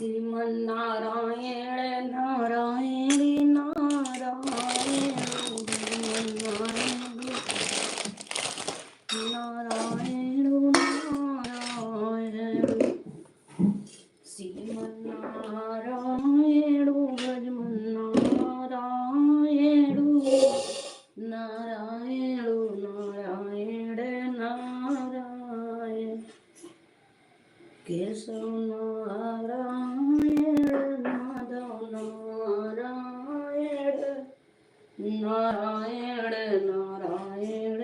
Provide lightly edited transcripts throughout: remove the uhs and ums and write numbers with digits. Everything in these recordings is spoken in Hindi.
श्रीमन्नारायण नारायण नारायण नारायण नारायण श्रीमन्नारायण भजमन्नारायण नारायण नारायण नारायण केशव नारायण माधव नारायण नारायण नारायण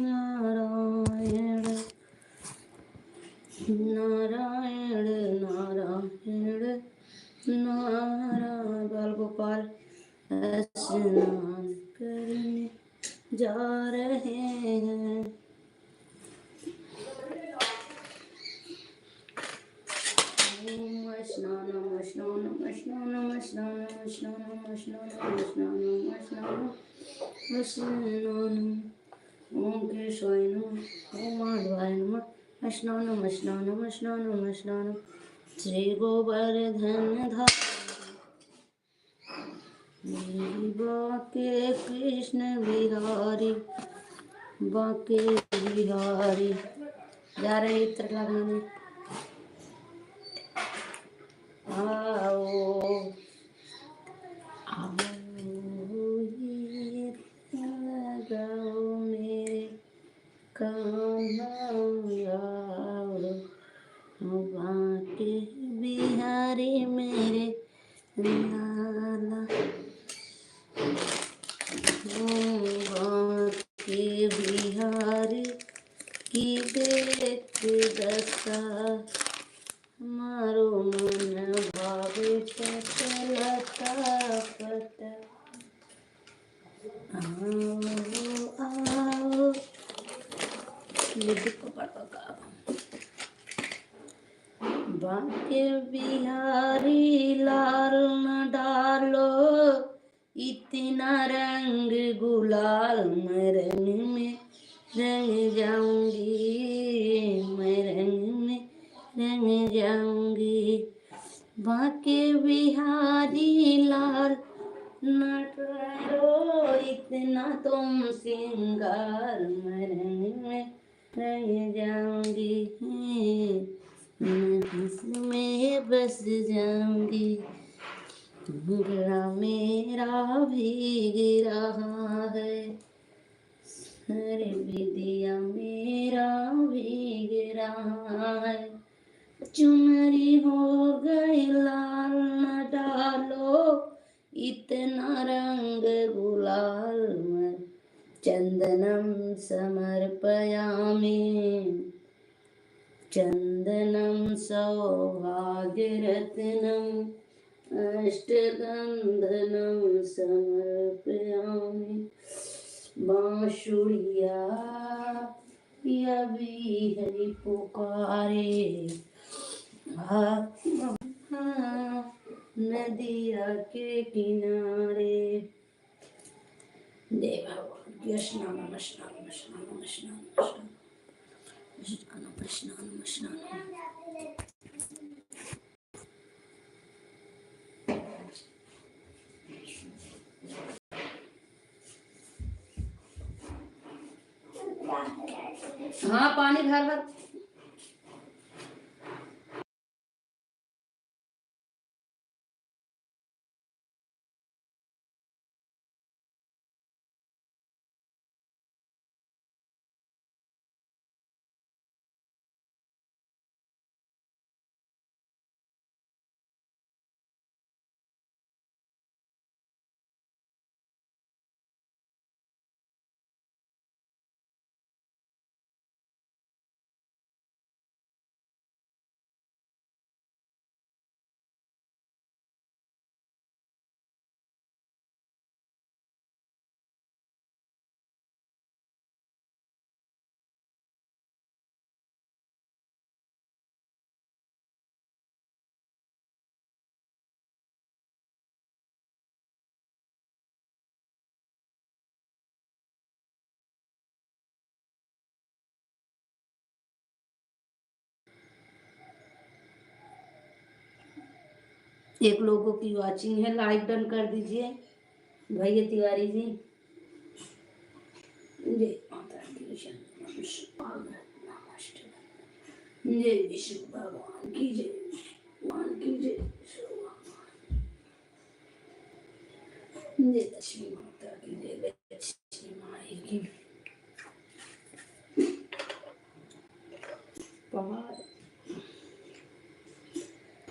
नारायण नारायण नारायण नारायण बाल गोपाल स्नान करने जा रहे हैं। स्नानम स्नानम स्नानम स्नानम स्नानम स्नानम स्नानम स्नानम ओम केशवाय नमः ओम माधवाय नमः स्नानम स्नानम स्नानम स्नानम श्री गोवर्धन धारी बाके कृष्ण बिहारी बाके बिहारी जा रहे इत्र लगाने। आओ लगाओ मेरे बाके बिहारी मेरे लाला बाके बिहारी की देख दशा मारो मन भावे चलता पट आओ आओ बाके बिहारी लाल न डालो इतना रंग गुलाल मैं रंग में रंग जाऊंगी मैं रंग में रंग जाऊंगी बाके बिहारी लाल न करो इतना तुम सिंगार मैं रंग में रंग जाऊंगी में बस जाऊंगी गला मेरा भीग रहा है सर विदिया मेरा भीग रहा है चुनरी हो गई लाल न डालो इतना रंग गुलाल में चंदनम समर्पयामि चंदनम सौभाग्यरत्नम अष्टगंधनम समर्पयामि बांसुरिया अभी हरि पुकारे नदिया के किनारे देव भगवान स्नानम स्नानम स्नानम स्नानम स्नानम स्नानम स्नानम हाँ पानी भर भर एक लोगों की वॉचिंग है, लाइक डन कर दीजिए भैया तिवारी जी। जय माता दी, जय विष्णु भगवान की जय, भगवान की जय, जय लक्ष्मी माता की जय, लक्ष्मी माई की।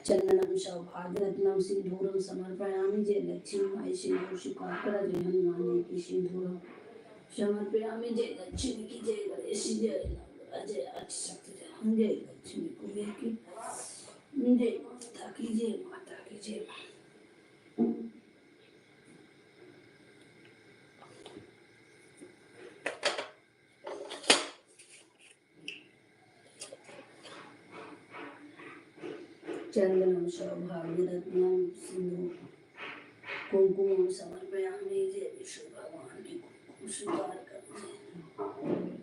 चंदनम सौभाग्यरत्नम सिंदूरम समर्पयामि, जय लक्ष्मी माई सिंदूर शुकाकर जय हनुमान की सिंदूरम समर्पयामि, जय लक्ष्मी की जय, गणेश जय, जय अक्षत जय लक्ष्मी कुबेर की जय, माता की जय, माता की जय। चंदनम सौभाग्यरत्नम सिंदूर कुमकुम समर्पयामि, जय विष्णु भगवान की कुमकुम स्वीकार कर,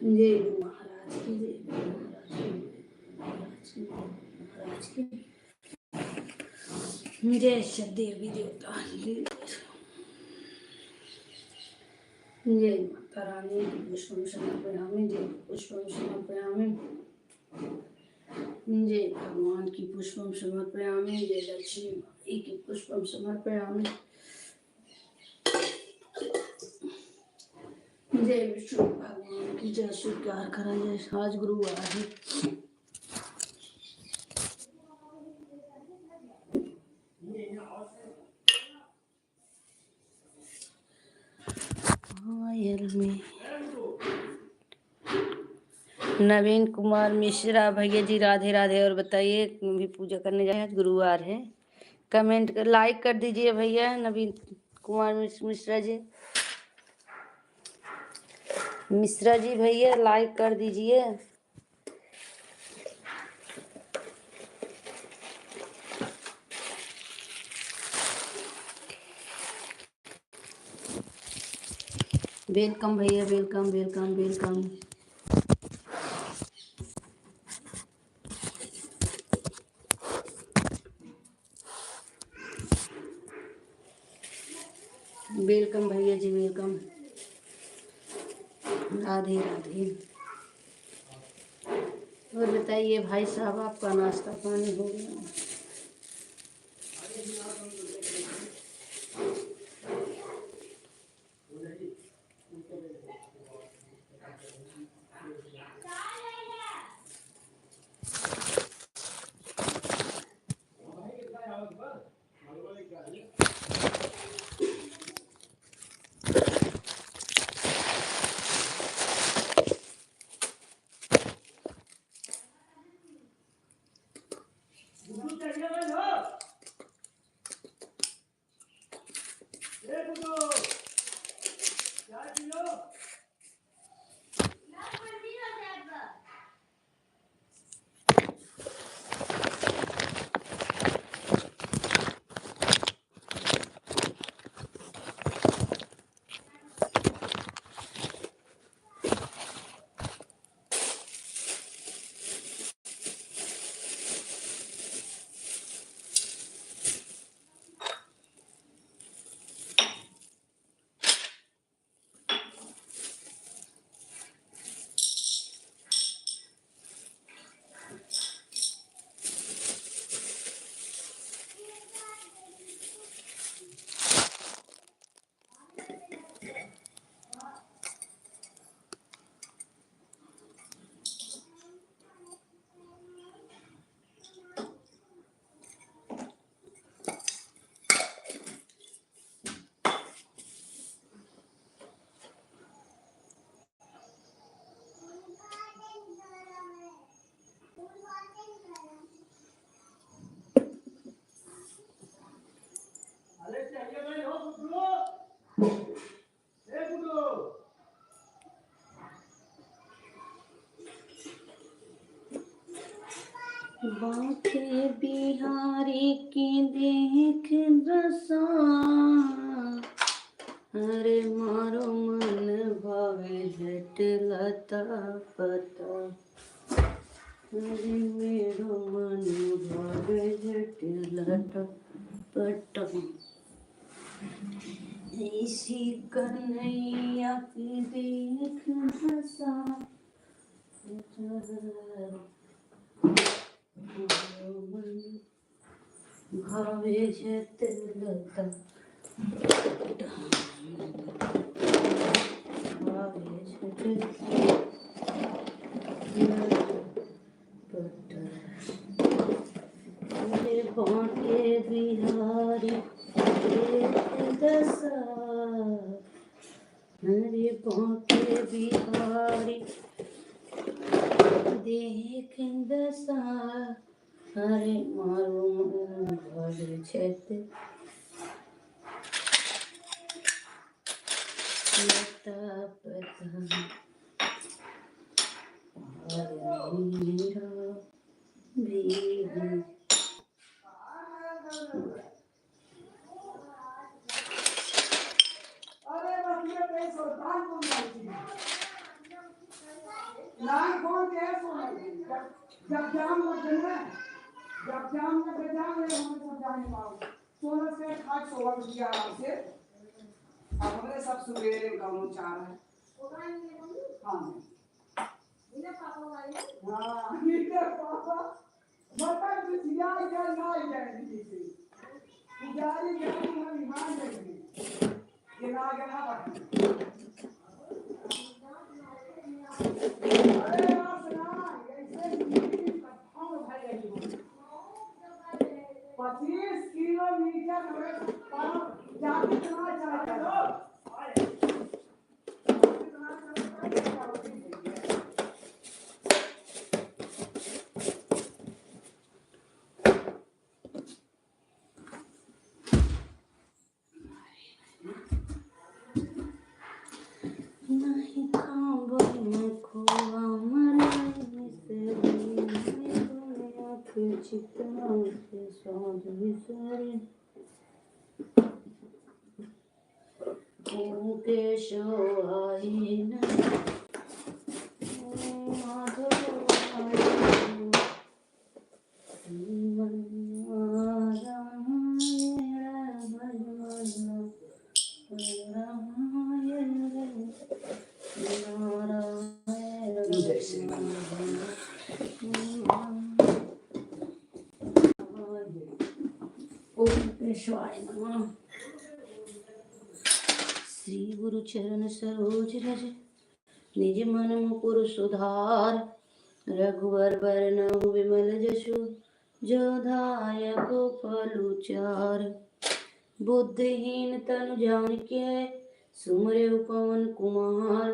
जय गुरु महाराज की जय, गुरु महाराज की, महाराज की जय, सब देवी देवता की जय, माता रानी की पुष्पम समर्पयामि, जय पुष्पम समर्पयामि, जय भगवान की पुष्पम समर्पयामि, जय लक्ष्मी माई की पुष्पम समर्पयामि, जय विष्णु भगवान की जय, स्वीकार करें जय। आज गुरुवार है, में नवीन कुमार मिश्रा भैया जी राधे राधे। और बताइए, भी पूजा करने जाए, आज गुरुवार है। कमेंट कर, लाइक कर दीजिए भैया नवीन कुमार मिश्रा जी, मिश्रा जी भैया लाइक कर दीजिए। वेलकम भैया, वेलकम वेलकम वेलकम। वेलकम भैया जी, वेलकम। राधे राधे। और बताइए भाई साहब, आपका नाश्ता पानी हो गया? बांके बिहारी की देख दशा, अरे मारो मन भावे जटलता पता, अरे मेरो मन भावे जटलता ऐसी कन्हैया की देख हंसा भावे जत लता भावे जत मेरे बांके बिहारी दशा मेरे बांके बिहारी देख दशा हरे मारो मन भरे छत लता पता मेरा भी जब जाम में जाम हम समझा नहीं पाओगे 16 से 8 16 रुपया आराम से अब हमने सब सुबेरे गाँव चार है हाँ पापा बता जिया या ना जाए दीदी पुजारी जानी हम ईमान देंगे ये ना गया अरे आप ना ऐसे हम भाई 25 किलोमीटर जाके चला चाहते हो नहीं खाऊंगा मैं खोआ मरने से दुनिया के चित्रा से स्वाद विसरे केशव आई न माधव पेशवाय नमः। श्री गुरु चरण सरोज रज निज मन मुकुर सुधार रघुवर वरनऊ विमल जसु जो दायक फलु चार बुद्धिहीन तनु जानिके सुमरे पवन कुमार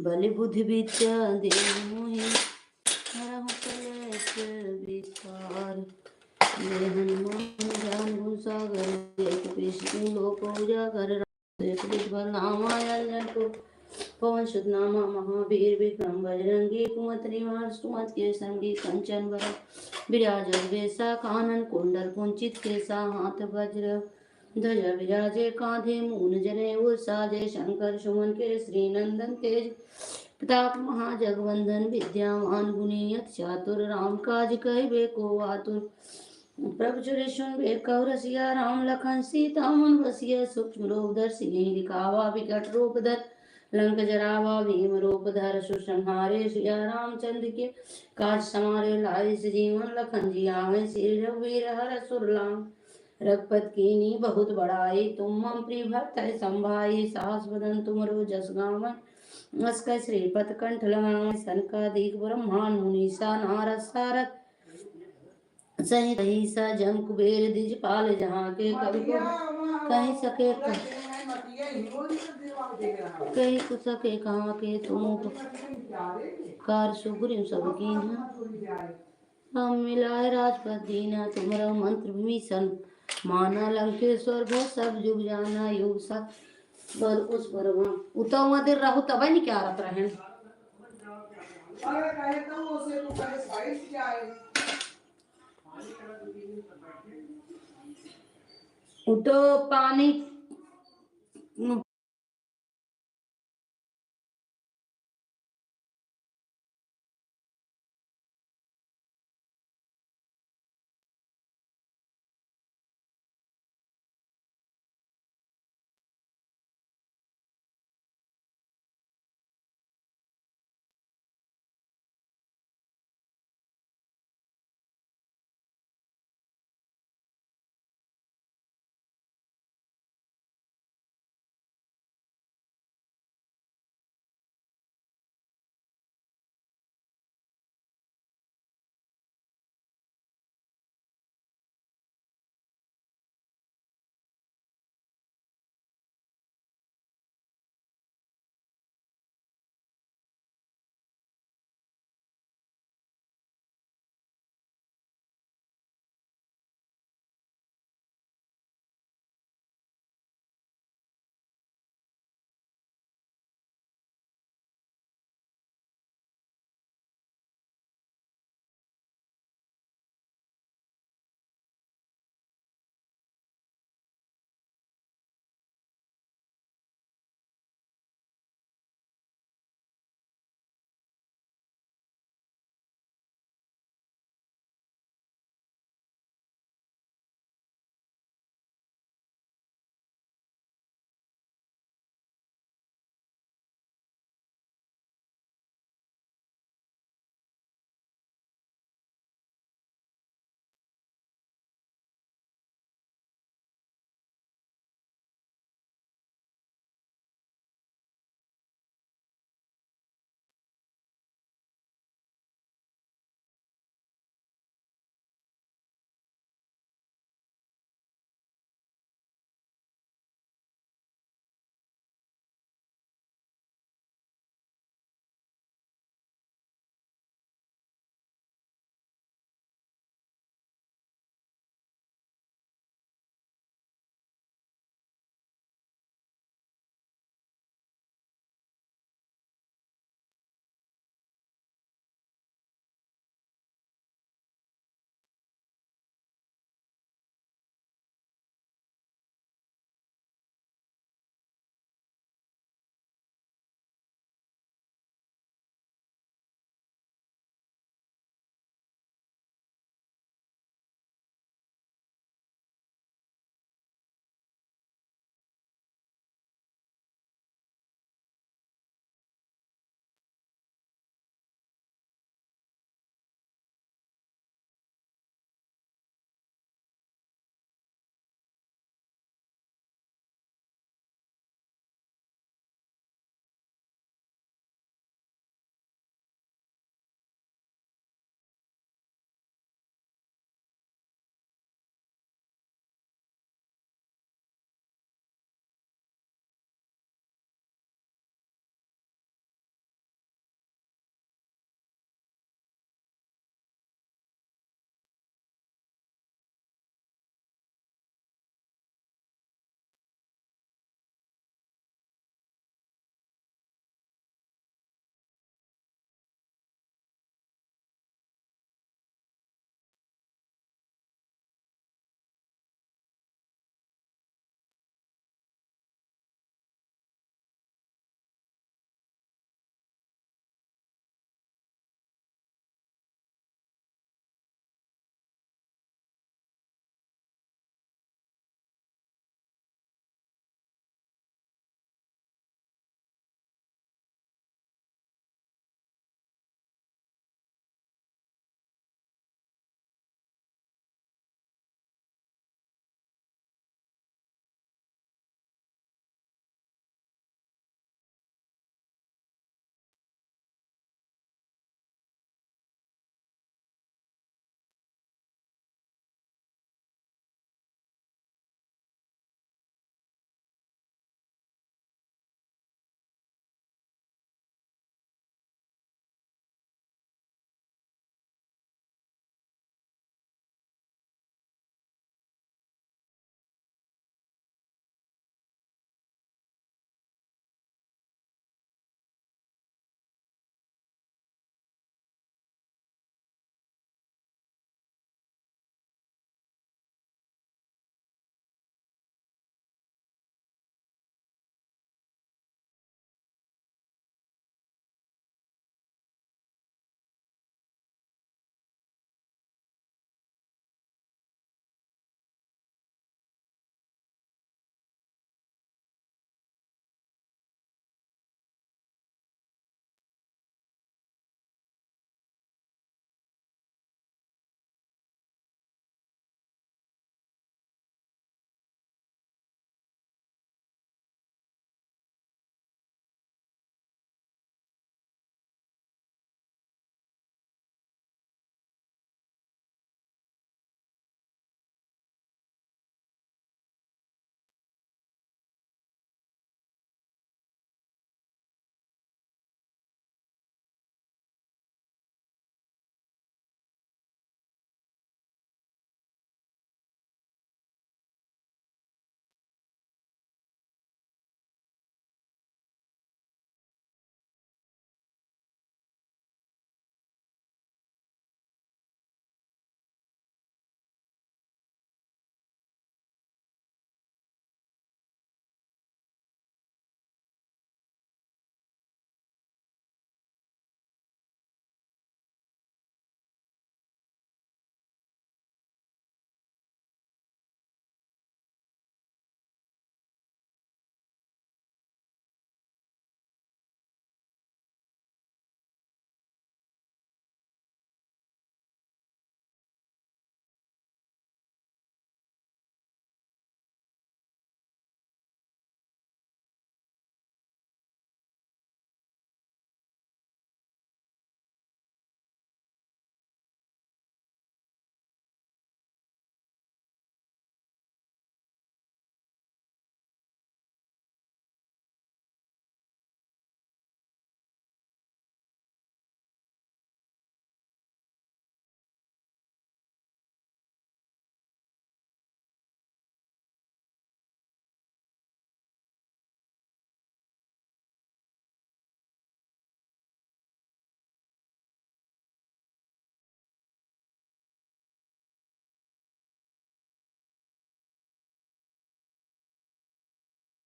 बलि बुद्धि विद्या देहु मोहि हरहु कलेश विकार जय हनुमान ज्ञान गुण सागर जय कपीश तिहु लोक उजागर एक विद्वान रामायण को पवन सुत नामा महावीर विक्रम बजरंगी कुमत निवार सुमत के संगी कंचन वर विराज वेसा कानन कुंडल कुंचित केसा हाथ वज्र ध्वजा विराजे कांधे मून जने साजे शंकर सुमन के श्री नंदन तेज प्रताप महाजगवंदन विद्यावान गुणी अति चातुर राम काज कहिबे को आतुर प्रभु सुरेशन कौ रसिया राम लखन सीता मन बसिया सूक्ष्म रूप दर्शी दिखावा विकट रूप धर लंक जरावा भीम रूप धर सुसंहारे सिया रामचंद्र के काज समारे लाए जीवन लखन जी आवे श्री रघुवीर हर सुरलाम रघुपत कीनी बहुत बड़ाई तुम मम प्रिय भक्त है संभाई साहस बदन तुमरो जस गावन अस्कर श्रीपत कंठ लगावे सनकादिक ब्रह्मांड मुनीसा नारद सारद सहित सा जम कुबेर दिजपाल जहाँ के कवि को कह सके कही कुछ सके कहाँ के तुम कार सुग्रीव सब कीन्हा हम मिलाए राजपद दीना तुम्हारा मंत्र भीषण माना लंकेश्वर भो सब जुग जाना युग सब पर उस पर उतो मदिर रहु तबे नहीं क्या रत रहन अरे कहे तो उसे तू कहे साइड क्या है उठो पानी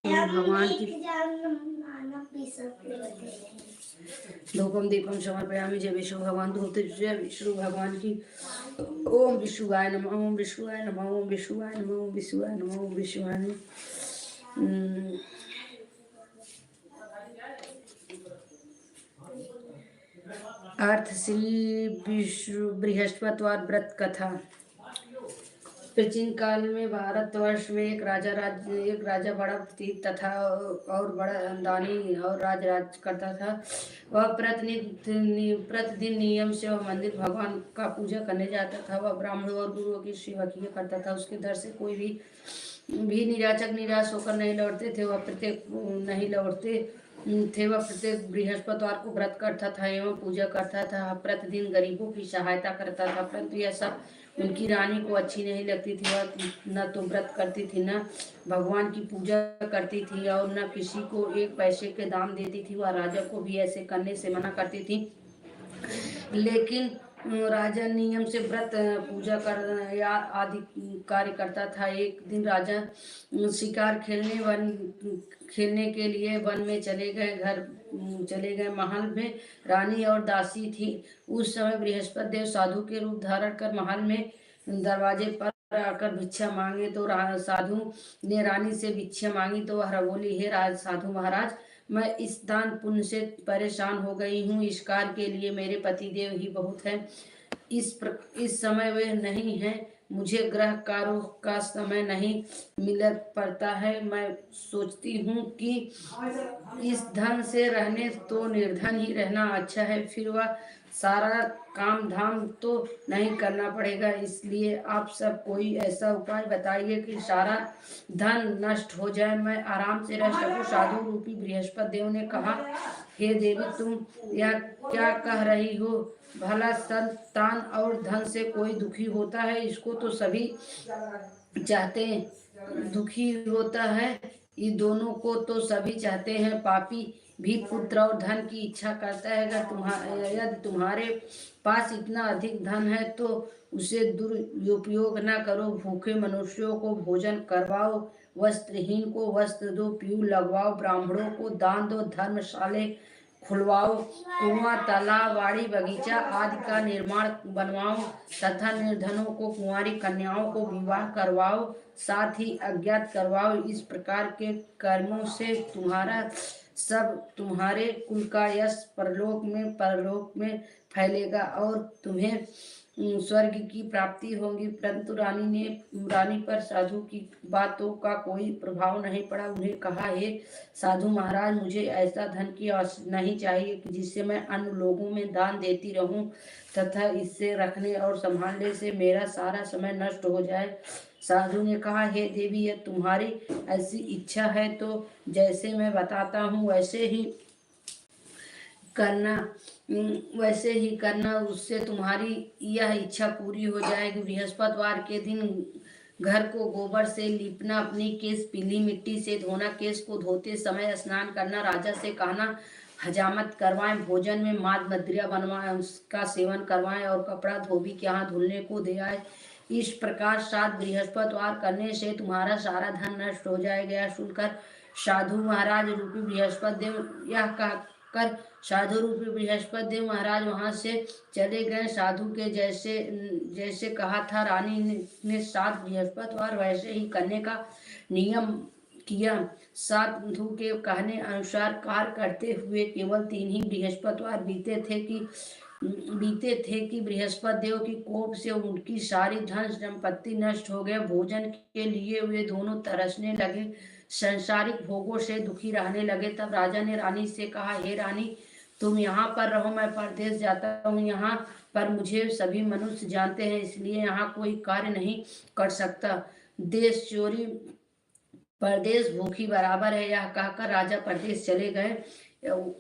भगवान की धूपम दीपम समर्पयामि। जय विष्णु भगवान धूते जय विष्णु भगवान की। ओम विष्णुवाय नमः ओम विष्णुवाय नमः ओम विष्णुवाय नमः ओम विष्णुवाय नमः ओम विष्णुवाय नमः। अर्थ श्री विष्णु बृहस्पतिवार व्रत कथा। प्राचीन काल में भारतवर्ष में एक राजा बड़ा प्रतीत तथा और बड़ा दानी और राज करता था। वह प्रतिदिन नियम से वह मंदिर भगवान का पूजा करने जाता था। वह ब्राह्मणों और गुरुओं की सेवा किया करता था। उसके दर से कोई भी निराश होकर नहीं लौटते थे। वह प्रत्येक बृहस्पतिवार को व्रत करता था एवं पूजा करता था। प्रतिदिन गरीबों की सहायता करता था, परंतु यह सब उनकी रानी को अच्छी नहीं लगती थी। वह न तो व्रत करती थी, न भगवान की पूजा करती थी और न किसी को एक पैसे के दाम देती थी। वह राजा को भी ऐसे करने से मना करती थी, लेकिन राजा नियम से व्रत पूजा कर या आदि कार्य करता था। एक दिन राजा शिकार खेलने के लिए वन में चले गए। महल में रानी और दासी थी। उस समय बृहस्पति देव साधु के रूप धारण कर महल में दरवाजे पर आकर भिक्षा मांगे तो साधु ने रानी से भिक्षा मांगी तो वह बोली, हे साधु महाराज, मैं इस दान पुण्य से परेशान हो गई हूँ। इस कार्य के लिए मेरे पति देव ही बहुत हैं। इस समय वे नहीं हैं। मुझे गृह कार्यों का समय नहीं मिल पड़ता है। मैं सोचती हूँ कि इस धन से रहने तो निर्धन ही रहना अच्छा है। फिर वह सारा काम धाम तो नहीं करना पड़ेगा। इसलिए आप सब कोई ऐसा उपाय बताइए कि सारा धन नष्ट हो जाए, मैं आराम से रह सकूं। साधु रूपी बृहस्पति देव ने कहा, हे देवी, तुम यह क्या कह रही हो? भला संतान और धन से कोई दुखी होता है? इसको तो सभी चाहते हैं। दुखी होता है, ये दोनों को तो सभी चाहते हैं। पापी भी पुत्र और धन की इच्छा करता है। अगर यदि तुम्हारे पास इतना अधिक धन है तो उसे दुरुपयोग न करो। भूखे मनुष्यों को भोजन करवाओ, वस्त्रहीन को वस्त्र दो, पीऊ लगवाओ, ब्राह्मणों को दान दो, धर्मशाले खुलवाओ, कुआं, तालाब, बाड़ी, बगीचा आदि का निर्माण बनवाओ तथा निर्धनों को, कुंवारी कन्याओं को विवाह करवाओ, साथ ही अज्ञात करवाओ। इस प्रकार के कर्मों से तुम्हारे कुल का यश परलोक में फैलेगा और तुम्हें स्वर्ग की प्राप्ति होगी। परंतु रानी पर साधु की बातों का कोई प्रभाव नहीं पड़ा। उन्हें कहा, हे साधु महाराज, मुझे ऐसा धन की आवश्यकता नहीं चाहिए कि जिससे मैं अन्य लोगों में दान देती रहूं तथा इससे रखने और संभालने से मेरा सारा समय नष्ट हो जाए। साधु ने कहा, हे देवी, यह तुम्हारी ऐसी इच्छा है तो जैसे मैं बताता हूँ वैसे ही करना, उससे तुम्हारी यह इच्छा पूरी हो जाएगी। बृहस्पतिवार के दिन घर को गोबर से लीपना, अपनी केस पीली मिट्टी से धोना, केस को धोते समय स्नान करना, राजा से कहना हजामत करवाएं, भोजन में माद मदिरा बनवाएं, उसका सेवन करवाएं और कपड़ा धोबी के यहाँ धुलने को दे आए। इस प्रकार 7 बृहस्पतिवार करने से तुम्हारा सारा धन नष्ट हो जाएगा। सुनकर साधु महाराज रूपी बृहस्पति देव यह कहकर साधु रूपी बृहस्पति देव महाराज वहां से चले गए। साधु के जैसे कहा था, रानी ने 7 बृहस्पतिवार वैसे ही करने का नियम किया। साधु के कहने अनुसार कार्य करते हुए केवल 3 ही बृहस्पतिवार बीते थे कि बृहस्पति देव की कोप से उनकी सारी धन संपत्ति नष्ट हो गए। भोजन के लिए वे दोनों तरसने लगे, संसारिक भोगों से दुखी रहने लगे। तब राजा ने रानी से कहा, हे रानी, तुम यहाँ पर रहो, मैं परदेश जाता हूँ। यहाँ पर मुझे सभी मनुष्य जानते हैं, इसलिए यहाँ कोई कार्य नहीं कर सकता। देश चोरी परदेश भूखी बराबर है। यह कहकर राजा परदेश चले गए।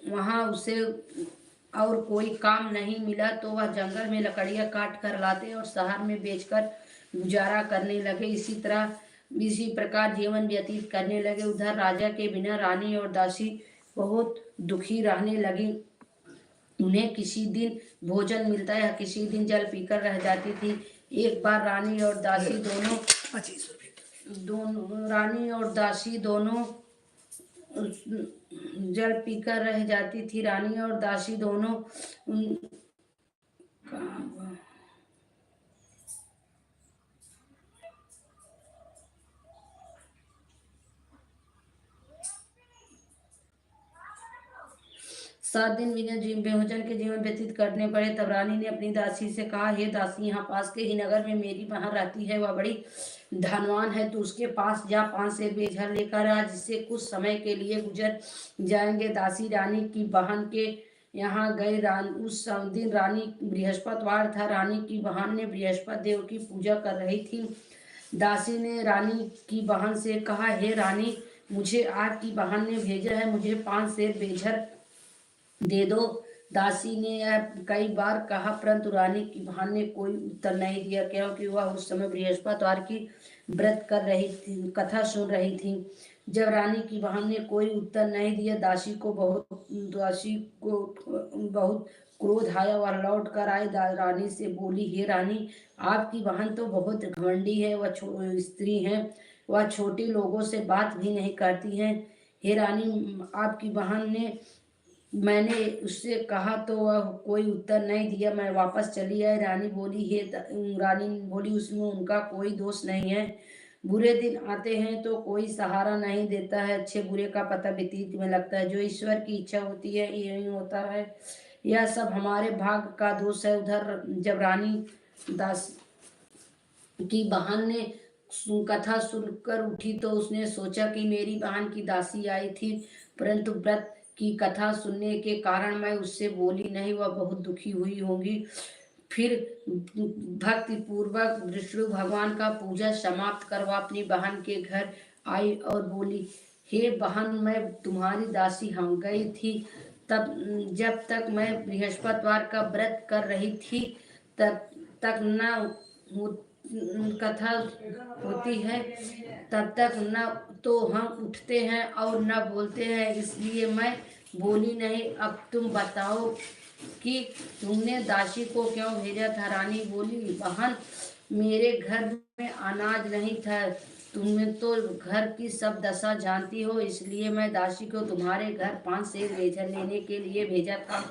वहाँ उसे और कोई काम नहीं मिला तो वह जंगल में लकड़ियाँ काट कर लाते और शहर में बेचकर गुजारा करने लगे। इसी प्रकार जीवन व्यतीत करने लगे। उधर राजा के बिना रानी और दासी बहुत दुखी रहने लगी। उन्हें किसी दिन भोजन मिलता या किसी दिन जल पीकर रह जाती थी। एक बार रानी और दासी दोनों जल पीकर रह जाती थी। रानी और दासी दोनों कहाँ हुआ? 7 दिन बिना भोजन के जीवन व्यतीत करने पड़े। तब रानी ने अपनी दासी से कहा, हे दासी, यहाँ पास के ही नगर में मेरी बहन रहती है, वह बड़ी धनवान है, तो उसके पास जा 5 सेर बेझर लेकर आ, जिससे कुछ समय के लिए गुजर जाएंगे। दासी रानी की बहन के यहाँ गई। उस दिन रानी बृहस्पतिवार था। रानी की बहन ने बृहस्पति देव की पूजा कर रही थी। दासी ने रानी की बहन से कहा, हे रानी, मुझे आपकी बहन ने भेजा है, मुझे 5 सेर बेझर दे दो। दासी ने यह कई बार कहा, परंतु रानी की बहन ने कोई उत्तर नहीं दिया, क्योंकि वह उस समय बृहस्पतिवार की व्रत कर रही थी, कथा सुन रही थी। जब रानी की बहन ने कोई उत्तर नहीं दिया, दासी को बहुत क्रोध आया। वह लौट कर आई, रानी से बोली, हे रानी, आपकी बहन तो बहुत घमंडी है, वह स्त्री है, वह छोटे लोगों से बात भी नहीं करती है। हे रानी, आपकी बहन ने मैंने उससे कहा तो वह कोई उत्तर नहीं दिया, मैं वापस चली आई। रानी बोली, उसमें उनका कोई दोष नहीं है। बुरे दिन आते हैं तो कोई सहारा नहीं देता है, अच्छे बुरे का पता व्यतीत में लगता है। जो ईश्वर की इच्छा होती है यही होता है, यह सब हमारे भाग्य का दोष है। उधर जब रानी दास की बहन ने कथा सुनकर उठी तो उसने सोचा कि मेरी बहन की दासी आई थी, परंतु व्रत की कथा सुनने के कारण मैं उससे बोली नहीं, वह बहुत दुखी हुई होगी। फिर भक्ति पूर्वक विष्णु भगवान का पूजा समाप्त कर वह अपनी बहन के घर आई और बोली, हे बहन, मैं तुम्हारी दासी हम गई थी। तब जब तक मैं बृहस्पतिवार का व्रत कर रही थी तब तक न कथा होती है, तब तक न तो हम उठते हैं और न बोलते हैं, इसलिए मैं बोली नहीं। अब तुम बताओ कि तुमने दासी को क्यों भेजा था? रानी बोली, बहन, मेरे घर में अनाज नहीं था, तुम तो घर की सब दशा जानती हो, इसलिए मैं दासी को तुम्हारे घर 5 सेर बेझर लेने के लिए भेजा था।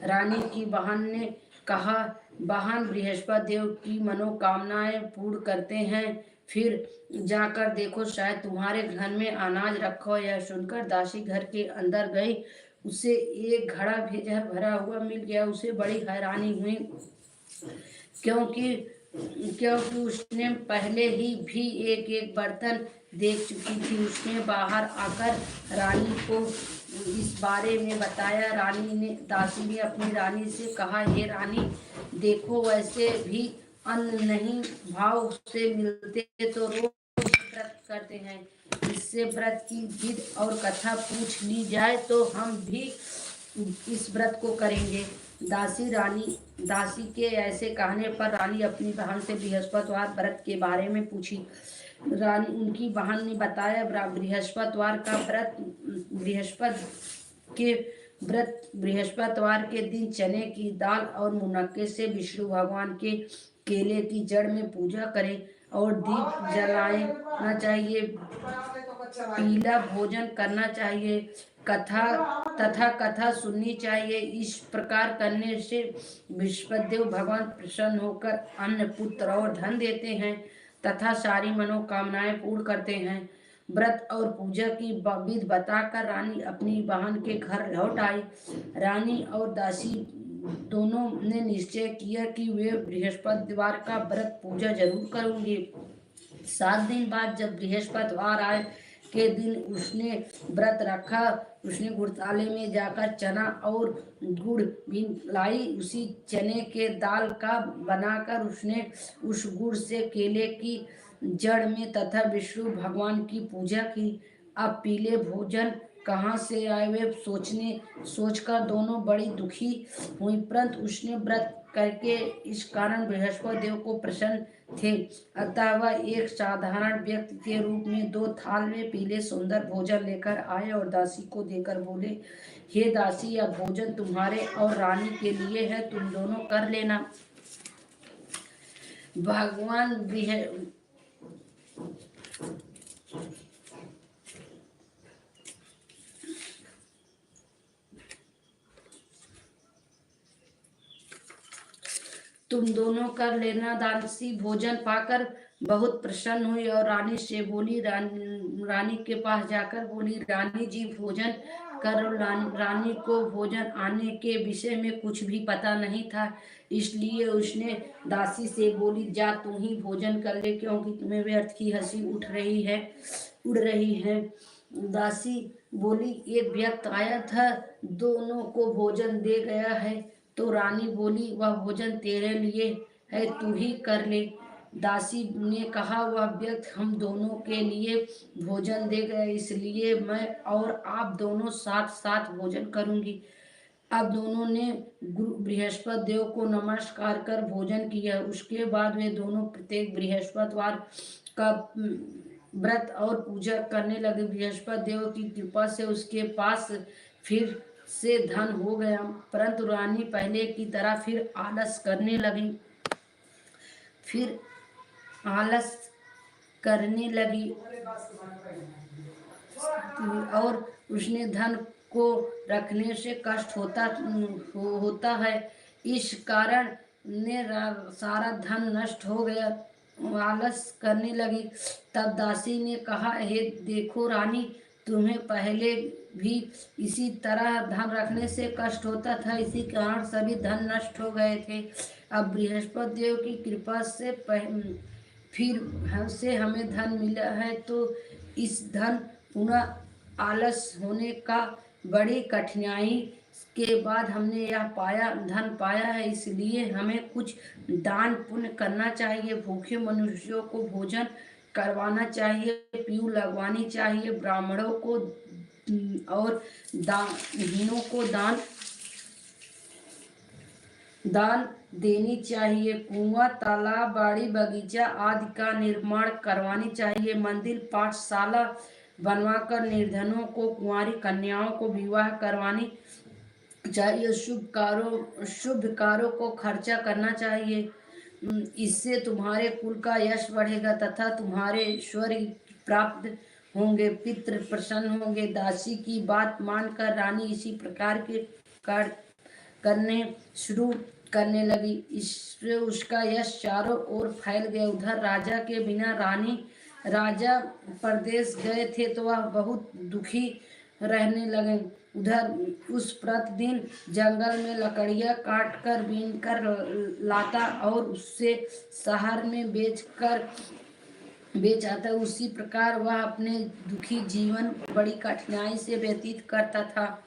रानी की बहन ने कहा, बहन, बृहस्पति देव की मनोकामनाएं पूर्ण करते हैं, फिर जाकर देखो, शायद तुम्हारे घर में अनाज रखा हो। यह सुनकर दासी घर के अंदर गई, उसे एक घड़ा बेझर भरा हुआ मिल गया। उसे बड़ी हैरानी हुई, क्योंकि उसने पहले ही भी एक बर्तन देख चुकी थी। उसने बाहर आकर रानी को इस बारे में बताया। दासी ने अपनी रानी से कहा, हे रानी, देखो, वैसे भी अन्न नहीं भाव से मिलते तो रोज व्रत करते हैं, इससे व्रत की विधि और कथा पूछ ली जाए तो हम भी इस व्रत को करेंगे। दासी के ऐसे कहने पर रानी अपनी बहन से बृहस्पतिवार व्रत के बारे में पूछी। उनकी बहन ने बताया, बृहस्पतिवार का बृहस्पतिवार के दिन चने की दाल और मुनक्के से विष्णु भगवान के केले की जड़ में पूजा करें और दीप जलाना चाहिए, पीला भोजन करना चाहिए, कथा सुननी चाहिए। इस प्रकार करने से बृहस्पतिदेव भगवान प्रसन्न होकर अन्न, पुत्र और धन देते हैं तथा सारी मनोकामनाएं पूर्ण करते हैं। व्रत और पूजा की विधि बताकर रानी अपनी बहन के घर लौट आई। रानी और दासी दोनों ने निश्चय किया कि वे बृहस्पतिवार का व्रत पूजा जरूर करेंगे। 7 दिन बाद जब बृहस्पतिवार आए के दिन उसने व्रत रखा। उसने गुड़ताले में जाकर चना और गुड़ भी लाई। उसी चने के दाल का बनाकर उसने उस गुड़ से केले की जड़ में तथा विष्णु भगवान की पूजा की। अब पीले भोजन कहाँ से आए, वे सोचकर दोनों बड़ी दुखी हुई, परंतु उसने व्रत करके इस कारण बृहस्पति देव को प्रसन्न थे। अतः वह एक साधारण व्यक्ति के रूप में 2 थाल में पीले सुंदर भोजन लेकर आए और दासी को देकर बोले, हे दासी, यह भोजन तुम्हारे और रानी के लिए है, तुम दोनों कर लेना। तुम दोनों कर लेना। दासी भोजन पाकर बहुत प्रसन्न हुई और रानी से बोली, रानी के पास जाकर बोली, रानी जी भोजन करो। रानी को भोजन आने के विषय में कुछ भी पता नहीं था, इसलिए उसने दासी से बोली, जा तू ही भोजन कर ले, क्योंकि तुम्हें व्यर्थ की हंसी उड़ रही है। दासी बोली, एक व्यक्ति आया था, दोनों को भोजन दे गया है। तो रानी बोली, वह भोजन तेरे लिए है, तू ही कर ले। दासी ने कहा, वह व्यक्ति हम दोनों के लिए भोजन दे गए, इसलिए मैं और आप दोनों साथ साथ भोजन करूंगी। अब दोनों ने गुरु बृहस्पति देव को नमस्कार कर भोजन किया। उसके बाद वे दोनों प्रत्येक बृहस्पतिवार का व्रत और पूजा करने लगे। बृहस्पति देव की कृपा से उसके पास फिर से धन हो गया, परंतु रानी पहले की तरह फिर आलस करने लगी और उसने धन को रखने से कष्ट होता है। इस कारण ने सारा धन नष्ट हो गया, आलस करने लगी। तब दासी ने कहा, हे देखो रानी, तुम्हें पहले भी इसी तरह धन रखने से कष्ट होता था, इसी कारण सभी धन नष्ट हो गए थे। अब बृहस्पति देव की कृपा से फिर से हमें धन मिला है, तो इस धन पुनः आलस होने का बड़ी कठिनाई के बाद हमने यह धन पाया है, इसलिए हमें कुछ दान पुण्य करना चाहिए। भूखे मनुष्यों को भोजन करवाना चाहिए, पीऊ लगवानी चाहिए, ब्राह्मणों को और हीनों को दान देनी चाहिए। कुआं, तालाब, बाड़ी बगीचा आदि का निर्माण करवानी चाहिए। मंदिर, पाठशाला बनवाकर निर्धनों को, कुंवारी कन्याओं को विवाह करवानी चाहिए। शुभ कार्यों को खर्चा करना चाहिए। इससे तुम्हारे कुल का यश बढ़ेगा तथा तुम्हारे ऐश्वर्य प्राप्त होंगे, पितृ प्रसन्न होंगे। दासी की बात मानकर रानी इसी प्रकार के कार्य करने शुरू करने लगी। इससे उसका यश चारों ओर फैल गया। उधर राजा के बिना राजा प्रदेश गए थे, तो वह बहुत दुखी रहने लगे। उधर उस प्रतिदिन जंगल में लकड़ियां काटकर बीनकर लाता और उससे शहर में बेच आता। उसी प्रकार वह अपने दुखी जीवन बड़ी कठिनाई से व्यतीत करता था।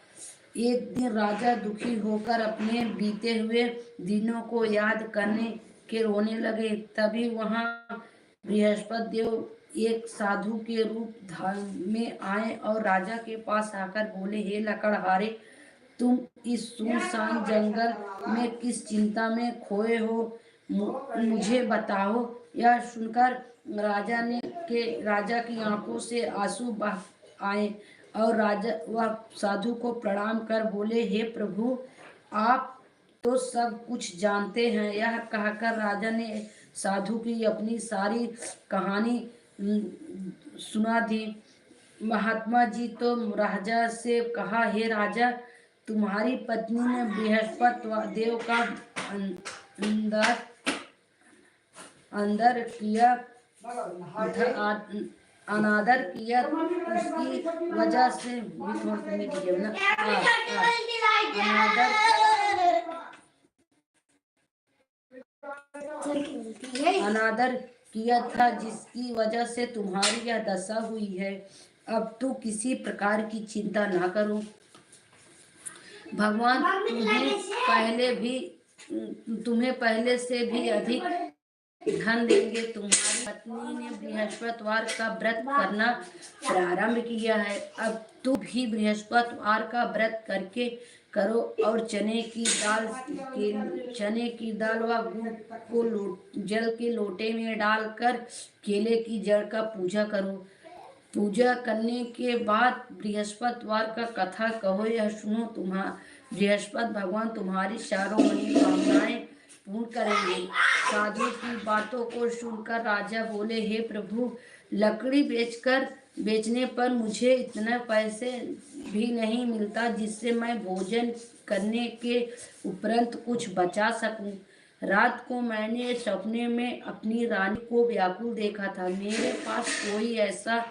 एक दिन राजा दुखी होकर अपने बीते हुए दिनों को याद करने के रोने लगे। तभी वहां बृहस्पति देव एक साधु के रूप में आए और राजा के पास आकर बोले, हे लकड़हारे, तुम इस सुनसान जंगल में किस चिंता में खोए हो, मुझे बताओ। यह सुनकर राजा की आंखों से आंसू बह आए और वह साधु को प्रणाम कर बोले, हे प्रभु, आप तो सब कुछ जानते हैं। यह कहकर राजा ने साधु की अपनी सारी कहानी सुना दी। महात्मा जी तो राजा से कहा, हे राजा, तुम्हारी पत्नी ने बृहस्पति देव का अनादर किया, उसकी वजह से अनादर किया था, जिसकी वजह से तुम्हारी यह दशा हुई है। अब तो किसी प्रकार की चिंता ना करो, भगवान तुम्हें पहले से भी अधिक धन देंगे। तुम्हारी पत्नी ने बृहस्पतिवार का व्रत करना प्रारंभ किया है, अब तू भी बृहस्पतिवार का व्रत करके करो और चने की दाल व गुड़ को जल के लोटे में डालकर केले की जड़ का पूजा करो। पूजा करने के बाद बृहस्पतिवार का कथा कहो। यह सुनो, बृहस्पति भगवान तुम्हारी चारों मनोकामनाएं पूर्ण करेंगे। साधु की बातों को सुनकर राजा बोले, हे प्रभु, लकड़ी बेचने पर मुझे इतना पैसे भी नहीं मिलता जिससे मैं भोजन करने के उपरांत कुछ बचा सकूं। रात को मैंने सपने में अपनी रानी को व्याकुल देखा था। मेरे पास कोई ऐसा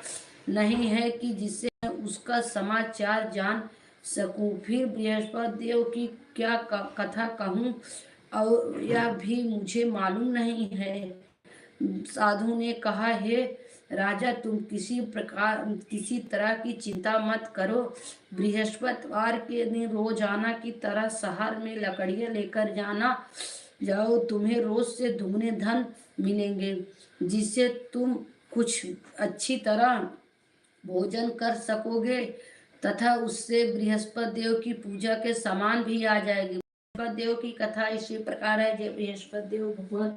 नहीं है कि जिससे मैं उसका समाचार जान सकूं। फिर बृहस्पति देव की क्या कथा कहूं, और यह भी मुझे मालूम नहीं है। साधु ने कहा, हे राजा, तुम किसी तरह की चिंता मत करो। बृहस्पतिवार के दिन रोजाना की तरह शहर में लकड़ियां लेकर जाओ। तुम्हें रोज से दुगने धन मिलेंगे, जिससे तुम कुछ अच्छी तरह भोजन कर सकोगे, तथा उससे बृहस्पति देव की पूजा के सामान भी आ जाएगी। बृहस्पति देव की कथा इसी प्रकार है। जय बृहस्पति देव भगवान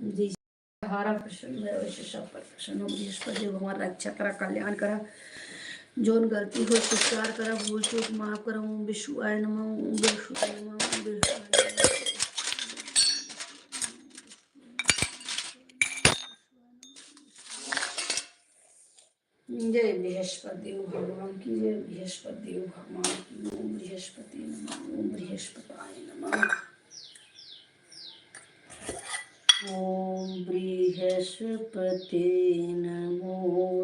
जी, हमारा प्रसन्न है, वैसे सब पर प्रसन्न हो। बृहस्पति देव भगवान रक्षा करा, कल्याण करा। जोन गलती हो स्वीकार करा, भूल चूक माफ करा। ओम विष्णुआय नमः, ओम विष्णुआय नमः, ओम विष्णुआय नमः। जय बृहस्पति देव भगवान की जय, बृहस्पति देव भगवान की। ओम बृहस्पति नमः, ओम बृहस्पताय नमः। ओम बृहस्पते नमो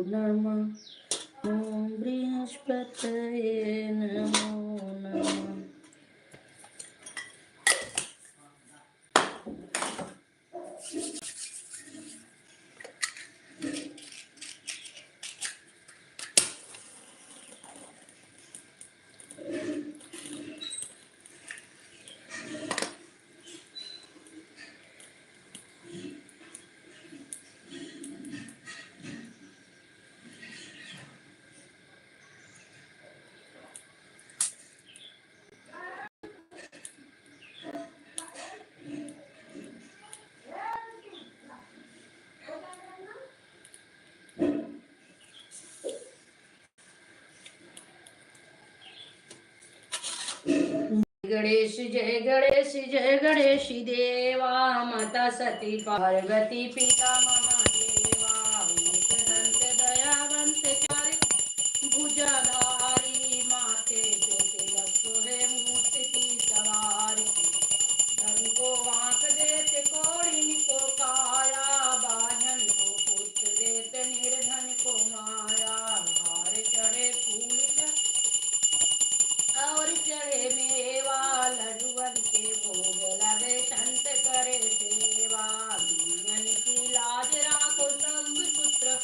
नमः, ओम बृहस्पतये नमो नमः। गणेश जय गणेश, जय गणेश देवा। माता सती पार्वती पिता महादेवा। दंत दयावंत चारि भुजधारी, माथे पे तिलक सोहे मूर्ति की सवारी। धन को आंख देते कोढ़िन को काया, बाझन को पुत्र देते निर्धन को माया। हार चढ़े फूल और चढ़े मेवा, लड्डुअन के भोग लगे संत करे सेवा। जीवन की लाज राखो संग पुत्र,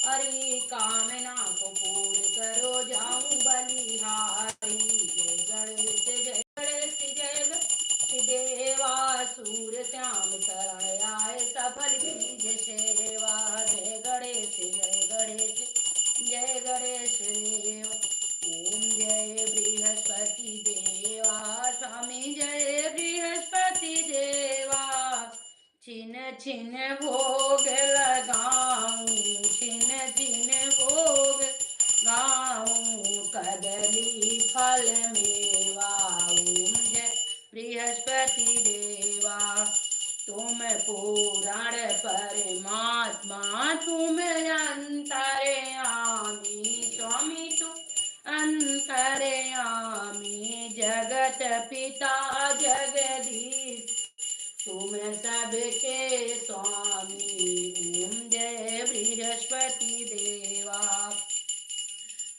हरि कामना को पूर्ण करो जाऊं बलिहारी। जय गणेश जय गणेश, जय गणेश देवा। सूर श्याम शरण आए, सफल कीजिए सेवा। जय गणेश जय गणेश, जय गणेश देव। ओम जय बृहस्पति देवा, स्वामी जय बृहस्पति देवा। छिन छिन भोग लगाऊं, छिन छिन भोग गाऊं, कदली फल मेवा। ओम जय बृहस्पति देवा। तुम पुराण परमात्मा, तुम अंतर्यामी, स्वामी तुम अंतर्यामी। जगत पिता जगदीश, तुम सबके स्वामी। ओम जय बृहस्पति देवा।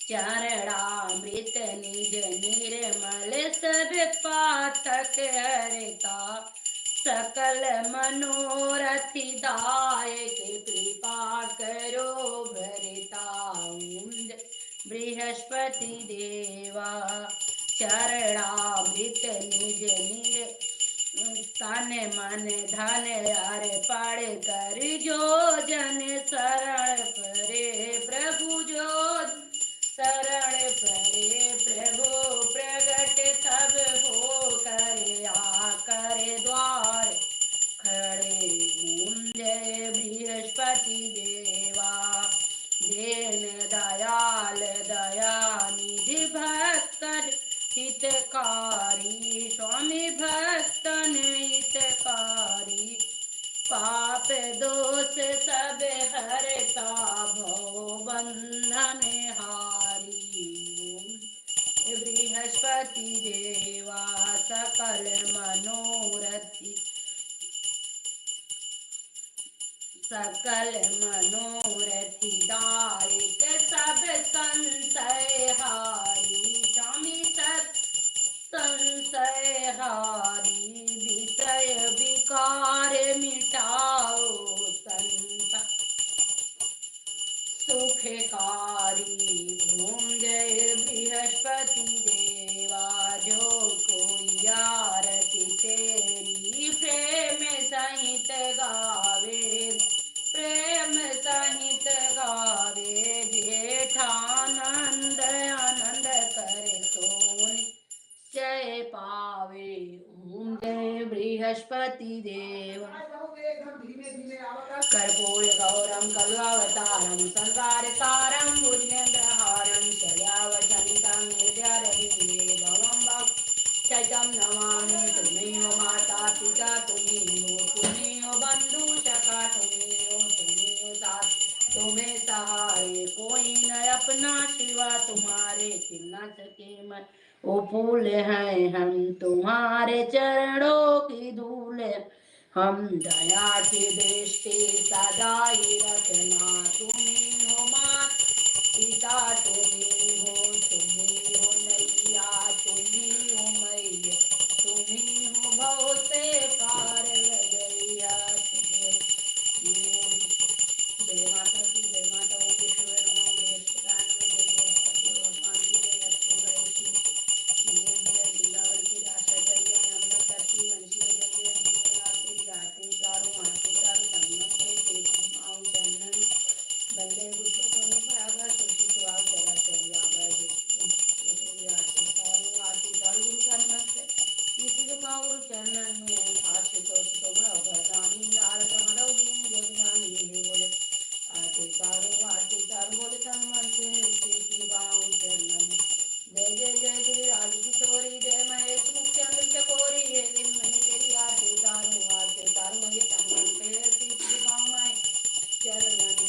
चरणामृत निज निर्मल सब पातक हरता, सकल मनोरथ दायक कृपा करो भरता। ओम बृहस्पति देवा। चरणामृत निज तन मन धन अर्पण कर, जो जन शरण परे प्रभु। जो शरण परे प्रभु, प्रगट तब हो कर आकर द्वार खड़े। ओम जय बृहस्पति देवा। दीन दयाल दयानिधि भक्तन हितकारी, स्वामी भक्तन हितकारी। पाप दोष सब हरता, भव बंधन हारी। बृहस्पति देवा। सकल मनोरथी सकल मनोरथी दायक सब संशय हारी स्वामी सत संशय हारी विषय विकार मिटाओ संत सुखकारी ओम जय बृहस्पति देवा जो कोई आरती तेरी प्रेम सहित गावे प्रेम सहित गावे जेठानंद आनंद कर सोनी जय पावे ओम जय बृहस्पति देव कर्पूर गौरम कल्वावतारम संसारकारम भुजगेन्द्रहारम शल्यावशलितं विद्यारविन्दे भवं भक्त चैतं नमामि तुम्हें माता पिता तुम्हें बंधु सखा तुम्हें साथ तुम्हें सहारे कोई न अपना सिवा तुम्हारे खिल न सके मैं ओ फूल हैं हम तुम्हारे चरणों की धूल हम दया की दृष्टि सदाई रखना तुम्ही हो माँ पिता तुम्ही हो नैया तुम्ही हो मैया तुम्ही हो भव से पार लगैया जय माता की जय माता ओम विष्णु नमो बृहस्पति भगवान की जय लक्ष्मी गणेश वृंदावन की राशा चलिए नंबर करती वंशी बंदे गुप्त आगा तुलसी सुहाग जरा चलिए आगा आरती गुरु का नमस्ते इसी को गुरु चरणन में आश्रितो सुतोमरा भगवानी आरत हरौ दिन जगनानी हे बोले आरती तारू बोले तन मन से इसी बाऊ चरणन जय जय जय गिरिराज किशोरी जय महेश मुख्य अंदर चकोरी हे दिन मैं तेरी आरती तारू मुझे तन मन पे इसी बाऊ माय चरणन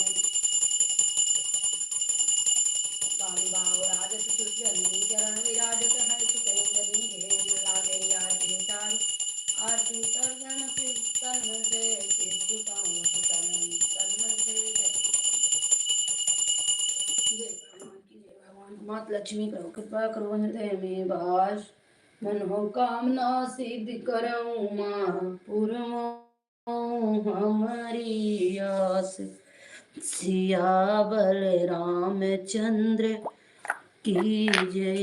बाबू राजत सुजनी चरण विराजत है सुतेंद्री हे लागे आरती तारी आरती सर्जन कीर्तन से सिद्धि पाऊं तन से जय भगवान मात लक्ष्मी करो कृपा करो हृदय में वास मन हो कामना सिद्ध करो माँ पूर्ण हमारी आस सिया बल रामचंद्र की जय।